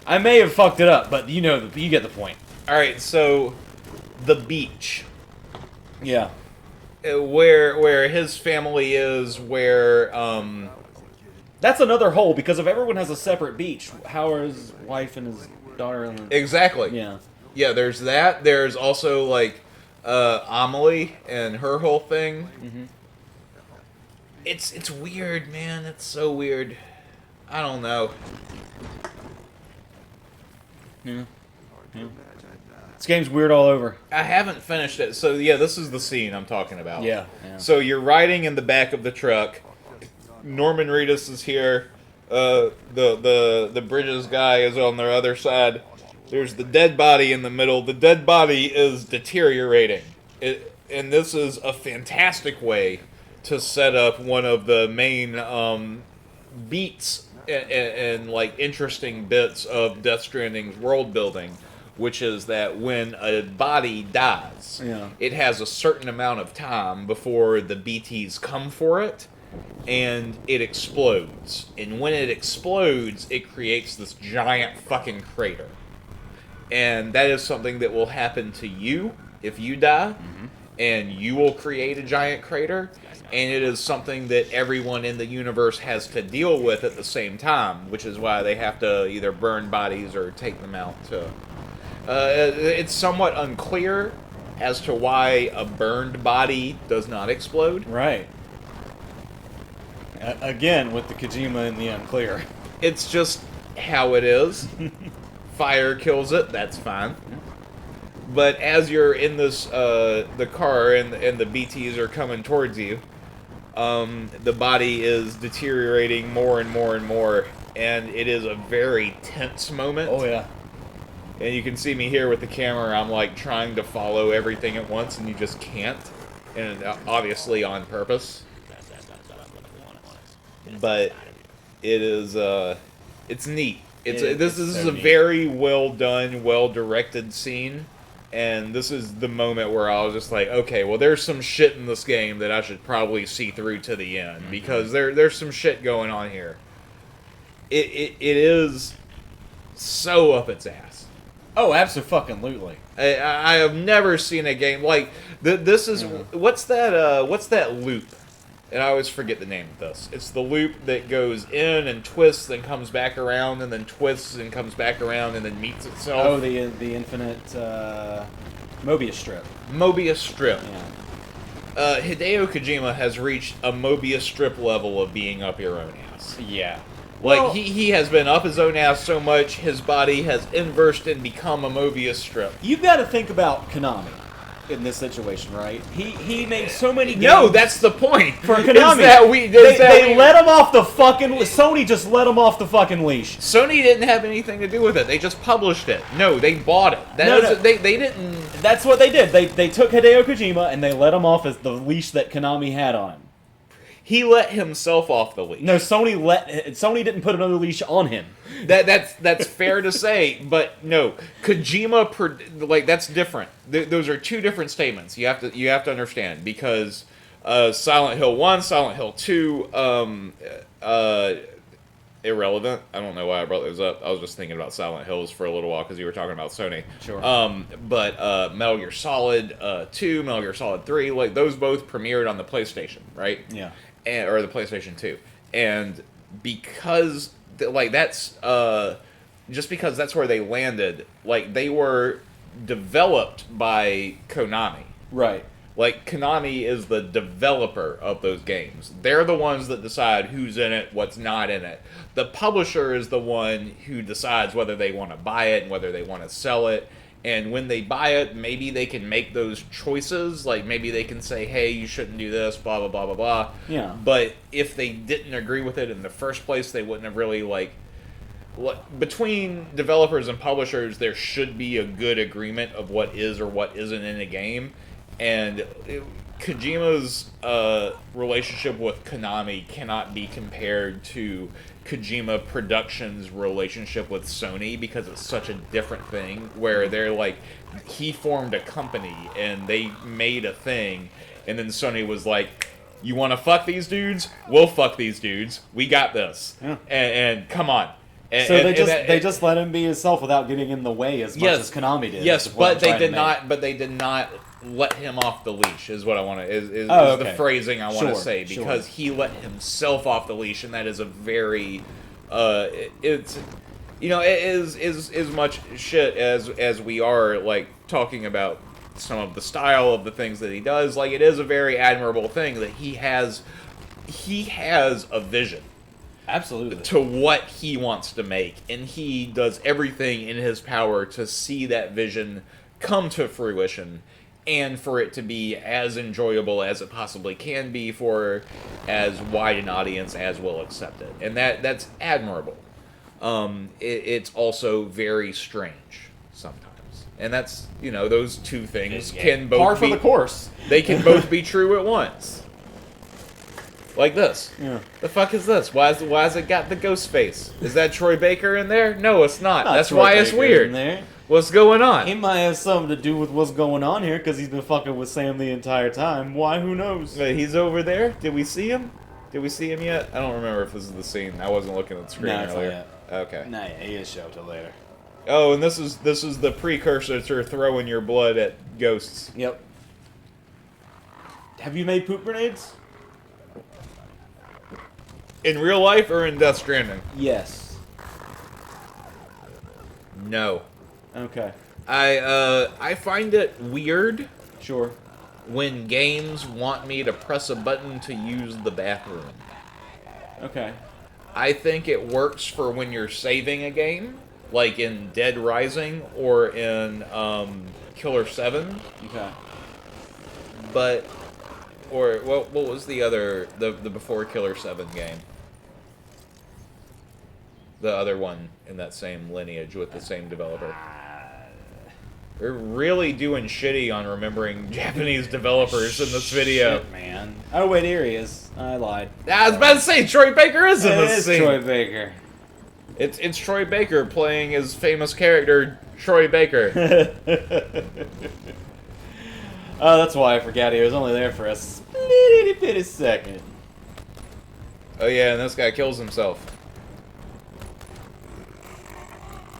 I may have fucked it up, but you get the point. All right, so the beach. Yeah. Where his family is, where That's another hole, because if everyone has a separate beach, how are his wife and his daughter in the... exactly. Yeah. There's that. There's also like Amelie and her whole thing. Mm-hmm. It's weird, man. It's so weird. I don't know. Yeah. This game's weird all over. I haven't finished it, so yeah, this is the scene I'm talking about. Yeah. So you're riding in the back of the truck. Norman Reedus is here. The Bridges guy is on the other side. There's the dead body in the middle. The dead body is deteriorating. And this is a fantastic way to set up one of the main beats and like interesting bits of Death Stranding's world building, which is that when a body dies, it has a certain amount of time before the BTs come for it, and it explodes. And when it explodes, it creates this giant fucking crater. And that is something that will happen to you if you die, and you will create a giant crater. And it is something that everyone in the universe has to deal with at the same time, which is why they have to either burn bodies or take them out. It's somewhat unclear as to why a burned body does not explode. Right. Again, with the Kojima in the unclear. It's just how it is. Fire kills it, that's fine. But as you're in this the car and the BTs are coming towards you, the body is deteriorating more and more and more, and it is a very tense moment. Oh yeah. And you can see me here with the camera. I'm like trying to follow everything at once, and you just can't. And obviously on purpose. But it is it's neat. This is a very well done, well directed scene. And this is the moment where I was just like, okay, well, there's some shit in this game that I should probably see through to the end, because there's some shit going on here. It is so up its ass. Oh, absolutely. I have never seen a game like this. Is what's that loop? And I always forget the name of this. It's the loop that goes in and twists and comes back around and then twists and comes back around and then meets itself. Oh, the infinite Mobius strip. Mobius strip. Yeah. Hideo Kojima has reached a Mobius strip level of being up your own ass. Yeah. Like, Well, he has been up his own ass so much, his body has inversed and become a Mobius strip. You've got to think about Konami in this situation, right? He made so many games. No, that's the point. For Konami, They let him off the fucking... Sony just let him off the fucking leash. Sony didn't have anything to do with it. They just published it. No, they bought it. They didn't... That's what they did. They took Hideo Kojima and they let him off as the leash that Konami had on him. He let himself off the leash. No, Sony didn't put another leash on him. That's fair to say, but no, Kojima that's different. Those are two different statements. You have to understand, because Silent Hill 1, Silent Hill 2, irrelevant. I don't know why I brought those up. I was just thinking about Silent Hills for a little while because you were talking about Sony. Sure. But Metal Gear Solid 2, Metal Gear Solid 3, like those both premiered on the PlayStation, right? Yeah. Or the PlayStation 2. And because that's just because that's where they landed, like they were developed by Konami. Right. Like, Konami is the developer of those games. They're the ones that decide who's in it, what's not in it. The publisher is the one who decides whether they want to buy it and whether they want to sell it. And when they buy it, maybe they can make those choices. Like, maybe they can say, hey, you shouldn't do this, blah, blah, blah, blah, blah. Yeah. But if they didn't agree with it in the first place, they wouldn't have really, like... Between developers and publishers, there should be a good agreement of what is or what isn't in a game. And Kojima's relationship with Konami cannot be compared to Kojima Productions' relationship with Sony, because it's such a different thing, where they're like, he formed a company and they made a thing, and then Sony was like, you want to fuck these dudes? We'll fuck these dudes. We got this. Yeah. And come on. So they just let him be himself without getting in the way as much as Konami did. Yes, but they did not. But they did not let him off the leash. Is what I want to is the phrasing I want to say, because he let himself off the leash, and that is a very it's it is as much shit as we are like talking about some of the style of the things that he does. Like, it is a very admirable thing that he has a vision. Absolutely. To what he wants to make, and he does everything in his power to see that vision come to fruition, and for it to be as enjoyable as it possibly can be for as wide an audience as will accept it. And that's admirable. It's also very strange sometimes. And that's, those two things can both par for the course. They can both be true at once. Like this. Yeah. The fuck is this? Why has it got the ghost face? Is that Troy Baker in there? No, it's not. That's Troy why it's Baker weird. in there. What's going on? He might have something to do with what's going on here, because he's been fucking with Sam the entire time. Why? Who knows? He's over there. Did we see him? Did we see him yet? I don't remember if this is the scene. I wasn't looking at the screen earlier. Okay. Nah, he is show till later. Oh, and this is the precursor to throwing your blood at ghosts. Yep. Have you made poop grenades? In real life or in Death Stranding? Yes. No. Okay. I find it weird. Sure. When games want me to press a button to use the bathroom. Okay. I think it works for when you're saving a game, like in Dead Rising or in Killer 7. Okay. But, or what was the other, the before Killer 7 game? The other one in that same lineage with the same developer. We're really doing shitty on remembering Japanese developers in this video. Shit, man. Oh, wait, here he is. I lied. I was about to say, Troy Baker is in this scene. It is Troy Baker. It's Troy Baker playing his famous character, Troy Baker. Oh, that's why I forgot he was only there for a bitty second. Oh yeah, and this guy kills himself.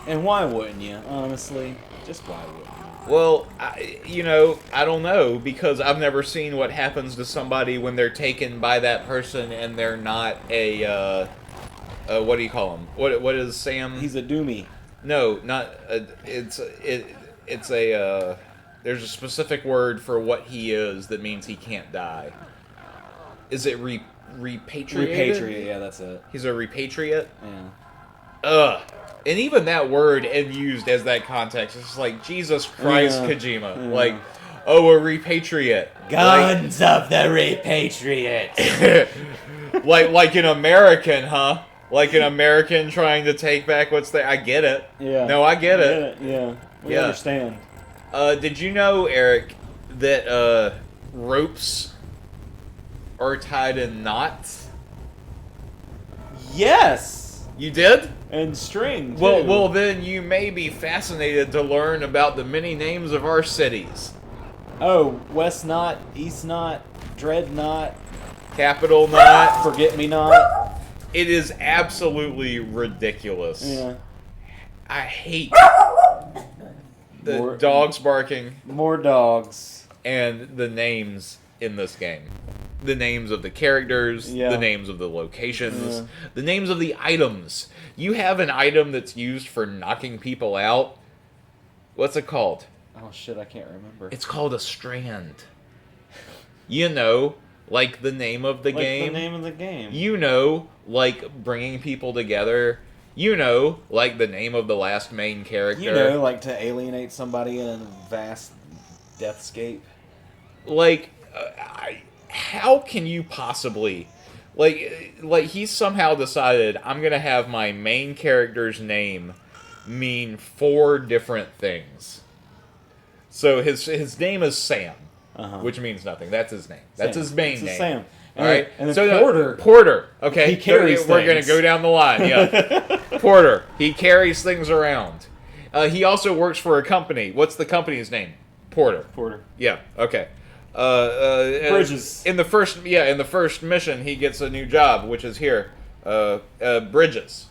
And why wouldn't you, honestly? Just why wouldn't you? Well, I don't know, because I've never seen what happens to somebody when they're taken by that person and they're not a, what do you call him? What is Sam? He's a doomie. No, not, it's a, there's a specific word for what he is that means he can't die. Is it repatriated? Repatriate, yeah, that's it. He's a repatriate? Yeah. Ugh. And even that word, and used as that context, it's like, Jesus Christ, Kojima. Yeah. Like, oh, a repatriate. Guns of the repatriate. like an American, huh? Like an American trying to take back what's there. I get it. Yeah. No, I get it. Yeah. We understand. Did you know, Eric, that ropes are tied in knots? Yes. You did? And string, too. Well, then you may be fascinated to learn about the many names of our cities. Oh, West Knot, East Knot, Dread Knot, Capital Knot. Forget Me Not. It is absolutely ridiculous. Yeah. I hate the dogs barking. More dogs. And the names in this game. The names of the characters, the names of the locations, the names of the items. You have an item that's used for knocking people out. What's it called? Oh shit, I can't remember. It's called a strand. You know, like the name of the game. The name of the game. You know, like bringing people together. like the name of the last main character. Like to alienate somebody in a vast deathscape. Like, how can you possibly... Like he's somehow decided, I'm going to have my main character's name mean 4 different things. So his name is Sam, which means nothing. That's his name. That's his main name. Sam. All right. And then so Porter. Okay. He carries We're going to go down the line. Yeah. Porter. He carries things around. He also works for a company. What's the company's name? Porter. Yeah. Okay. Bridges. In the first mission, he gets a new job, which is here. Bridges.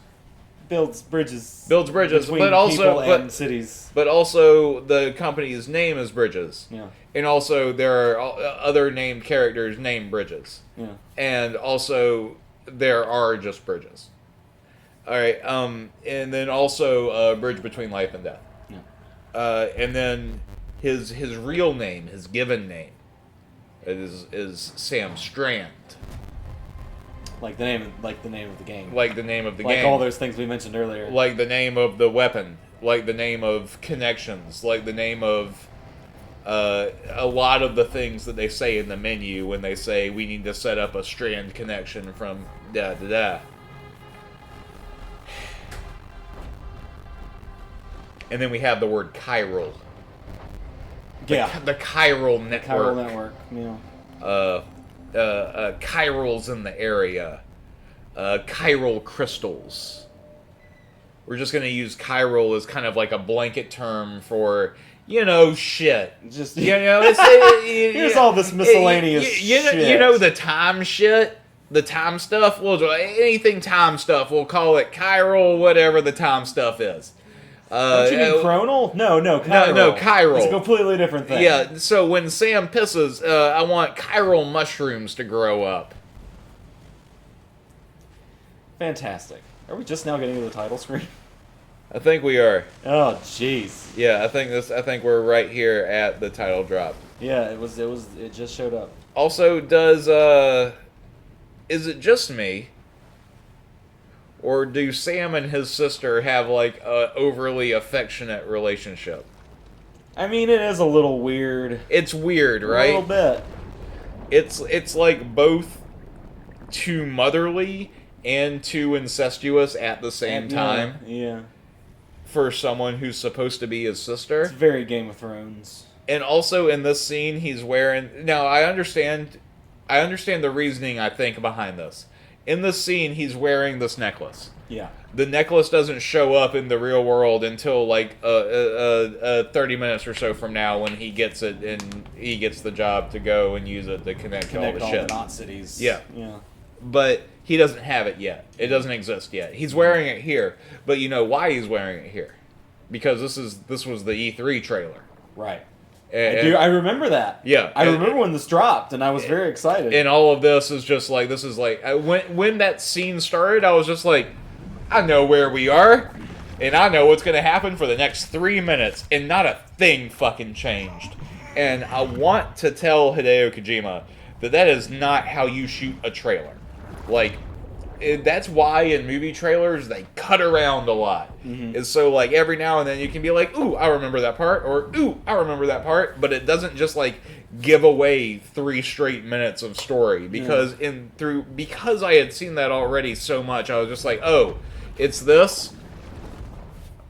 Builds bridges. Between people and cities. But also, the company's name is Bridges. Yeah. And also, there are other named characters named Bridges. Yeah. And also, there are just bridges. All right. And then also, a bridge between life and death. Yeah. And then his real name, his given name, is Sam Strand. Like the name of the game. Like the name of the game. Like all those things we mentioned earlier. Like the name of the weapon. Like the name of connections. Like the name of a lot of the things that they say in the menu when they say we need to set up a strand connection from da-da-da. And then we have the word chiral. The chiral network. Chiral network, yeah. Chirals in the area. Chiral crystals. We're just going to use chiral as kind of like a blanket term for, shit. Just, here's all this miscellaneous shit. The time shit? The time stuff? We'll do anything time stuff. We'll call it chiral, whatever the time stuff is. Don't you mean chronal? No, chiral. No, chiral. It's a completely different thing. Yeah, so when Sam pisses, I want chiral mushrooms to grow up. Fantastic. Are we just now getting to the title screen? I think we are. Oh, jeez. Yeah, I think we're right here at the title drop. Yeah, it just showed up. Also, is it just me? Or do Sam and his sister have, like, a overly affectionate relationship? I mean, it is a little weird. It's weird, right? A little bit. It's like both too motherly and too incestuous at the same time. Yeah. For someone who's supposed to be his sister. It's very Game of Thrones. And also in this scene, he's wearing... Now, I understand the reasoning, I think, behind this. In this scene, he's wearing this necklace. Yeah. The necklace doesn't show up in the real world until, like, 30 minutes or so from now when he gets it and he gets the job to go and use it to connect all the shit. the not cities. Yeah. Yeah. But he doesn't have it yet. It doesn't exist yet. He's wearing it here. But you know why he's wearing it here? Because this was the E3 trailer. Right. I I remember that. Yeah. I remember when this dropped, and I was very excited. And all of this is just like, when that scene started, I was just like, I know where we are, and I know what's going to happen for the next 3 minutes, and not a thing fucking changed. And I want to tell Hideo Kojima that is not how you shoot a trailer. Like, that's why in movie trailers they cut around a lot. Mm-hmm. It's so like every now and then you can be like, ooh, I remember that part, or ooh, I remember that part, but it doesn't just like give away 3 straight minutes of story because because I had seen that already so much, I was just like, oh, it's this.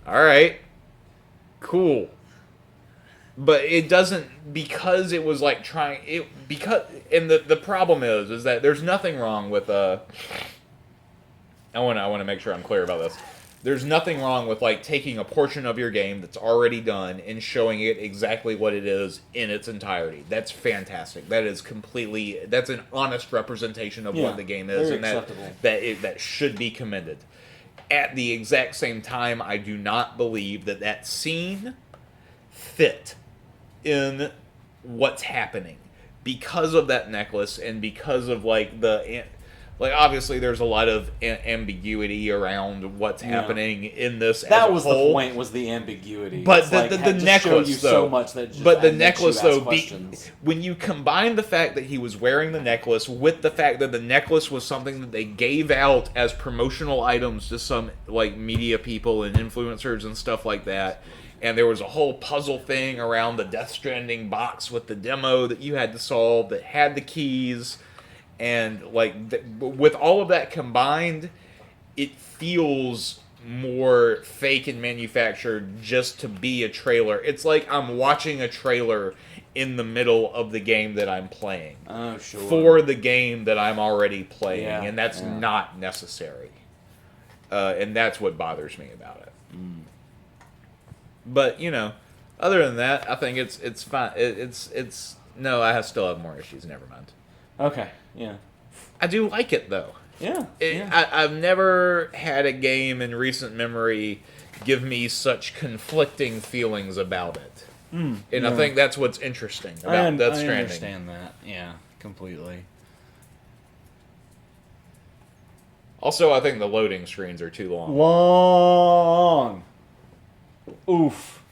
All right, cool. But it doesn't, because it was like trying it and the problem is that there's nothing wrong with I want to make sure I'm clear about this. There's nothing wrong with like taking a portion of your game that's already done and showing it exactly what it is in its entirety. That's fantastic. That's an honest representation of what the game is, and that should be commended. At the exact same time, I do not believe that scene fit in what's happening because of that necklace and because of like like obviously there's a lot of ambiguity around what's happening in this. That as was a whole. the point. Was the ambiguity? But It's the like, necklace just show you though. so much that just but the makes necklace you ask though, questions. when you combine the fact that he was wearing the necklace with the fact that the necklace was something that they gave out as promotional items to some like media people and influencers and stuff like that. And there was a whole puzzle thing around the Death Stranding box with the demo that you had to solve that had the keys. And like with all of that combined, it feels more fake and manufactured just to be a trailer. It's like I'm watching a trailer in the middle of the game that I'm playing. Oh, sure. For the game that I'm already playing, Yeah, and that's yeah. not necessary. And that's what bothers me about it. But you know, other than that, I think it's fine. It's no, I still have more issues. Never mind. Okay. Yeah. I do like it though. Yeah. I've never had a game in recent memory give me such conflicting feelings about it. And I think that's what's interesting about Death Stranding. I understand that. Yeah, completely. Also, I think the loading screens are too long. Long. Oof.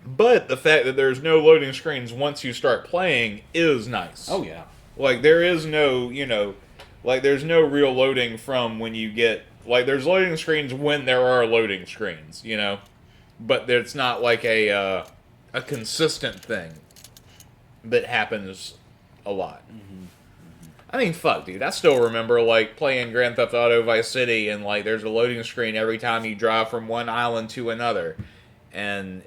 But the fact that there's no loading screens once you start playing is nice. Oh, yeah. Like, there is no, like, there's no real loading from when you get... Like, there's loading screens when there are loading screens, But it's not like a consistent thing that happens a lot. I mean, fuck, dude. I still remember, like, playing Grand Theft Auto Vice City and, like, there's a loading screen every time you drive from one island to another. And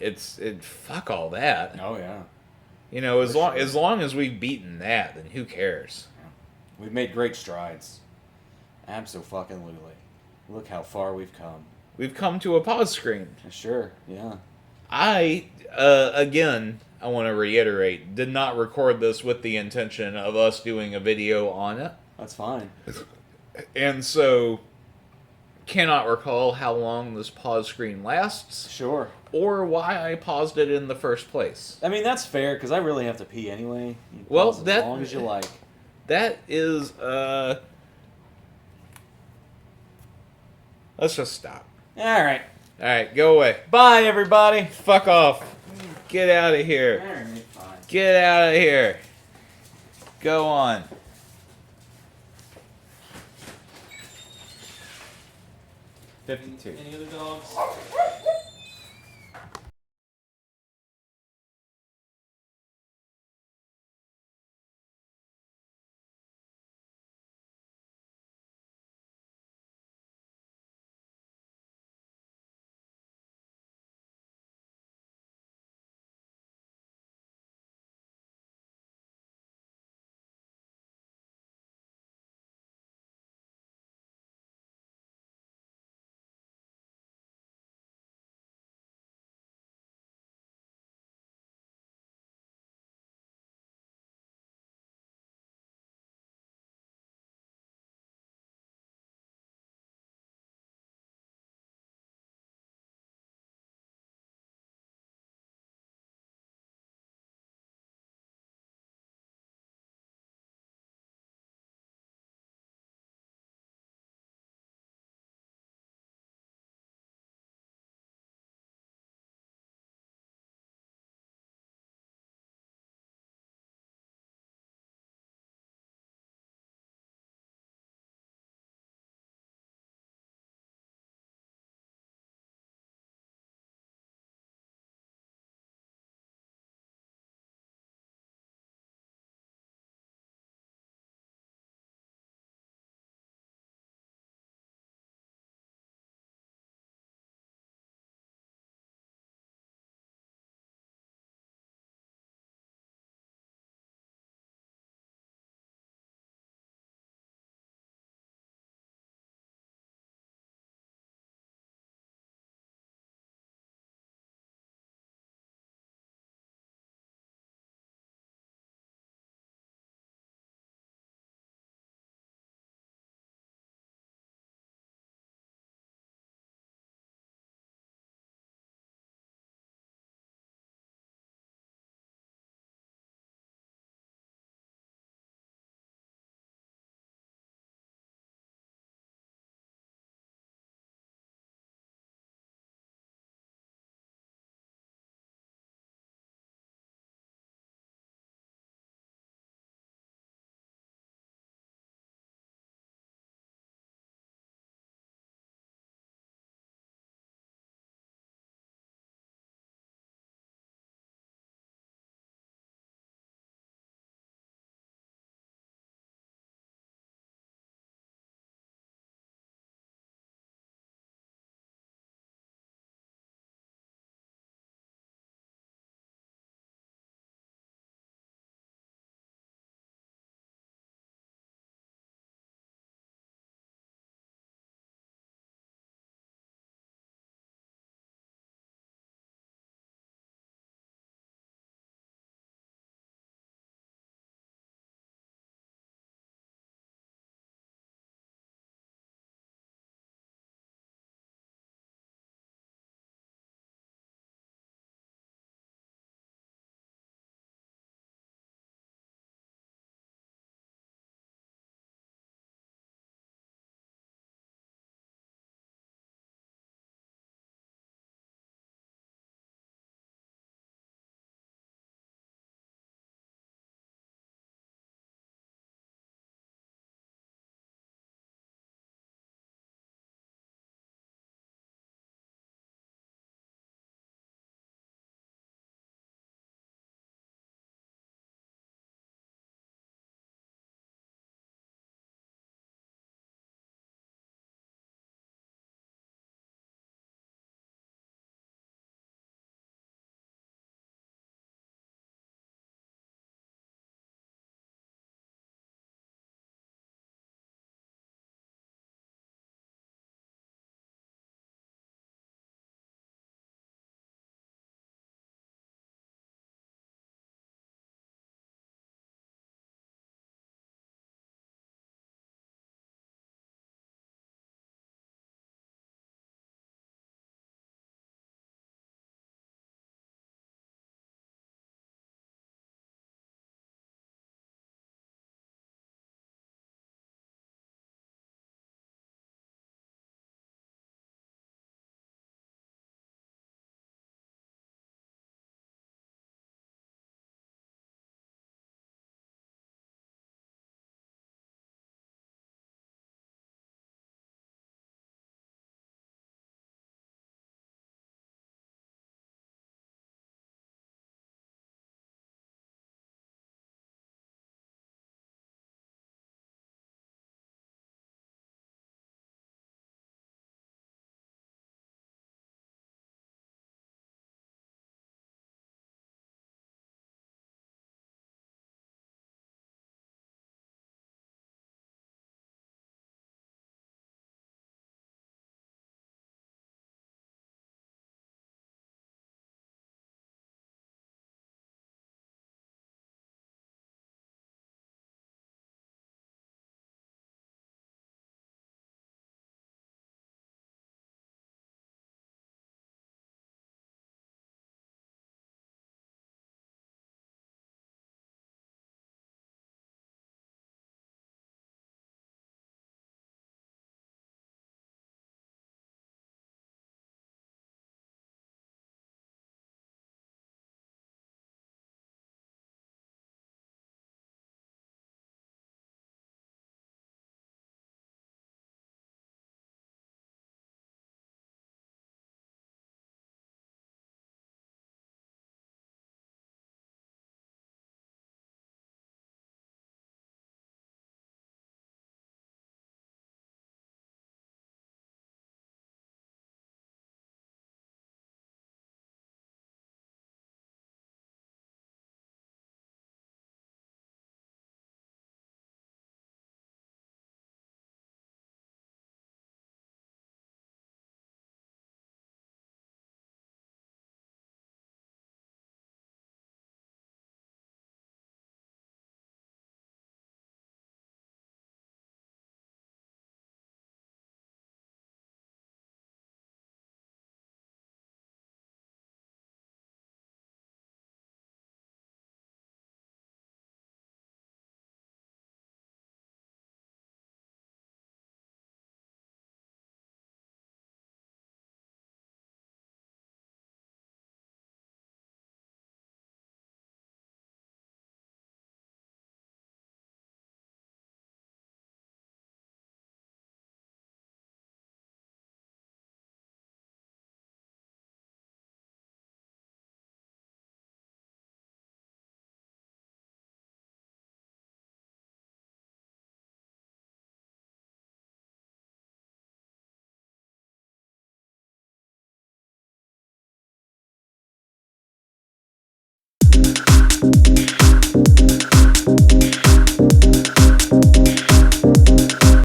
fuck all that. Oh, yeah. As long as we've beaten that, then who cares? We've made great strides. Abso-fucking-lutely. Look how far we've come. We've come to a pause screen. Sure, yeah. Again, I want to reiterate, did not record this with the intention of us doing a video on it. That's fine. And so, cannot recall how long this pause screen lasts. Sure. Or why I paused it in the first place. I mean, that's fair, because I really have to pee anyway. You Well, pause as long as you like. That is, let's just stop. Alright. Alright, go away. Bye, everybody. Fuck off. Get out of here. Alright, fine. Get out of here. Go on. Any other dogs?